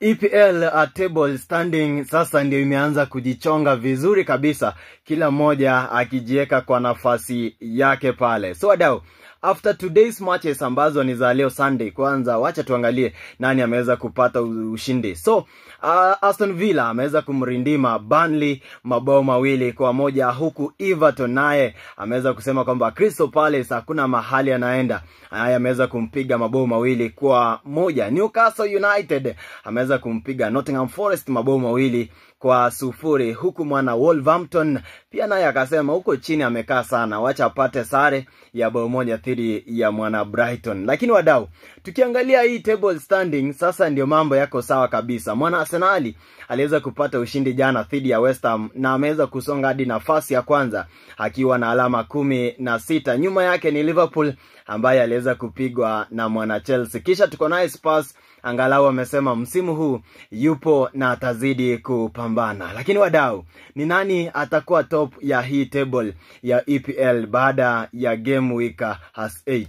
EPL table standing sasa ndio imeanza kujichonga vizuri kabisa, kila mmoja akijieka kwa nafasi yake pale. So wadau, after today's matches ambazo ni za leo Sunday, kwanza wacha tuangalie nani ameweza kupata ushindi. So Aston Villa ameweza kumrindima Burnley mabao 2-1, huku Everton naye ameweza kusema kwamba Crystal Palace hakuna mahali anaenda. Haya, ameweza kumpiga mabao 2-1. Newcastle United ameweza kumpiga Nottingham Forest mabao 2-0, huku mwana Wolverhampton pia naye akasema huko chini amekaa sana, wacha apate sare ya bao 1 dhidi ya mwana Brighton. Lakini wadau, tukiangalia hii table standing sasa ndio mambo yako sawa kabisa. Mwana Arsenal aliweza kupata ushindi jana dhidi ya West Ham na ameweza kusonga hadi nafasi ya kwanza akiwa na alama 16. Nyuma yake ni Liverpool ambaye aliweza kupigwa na mwana Chelsea. Kisha tuko naye Spurs, angalau amesema msimu huu yupo na atazidi kupambana. Lakini wadau, ni nani atakuwa top ya hii table ya EPL baada ya game week 8?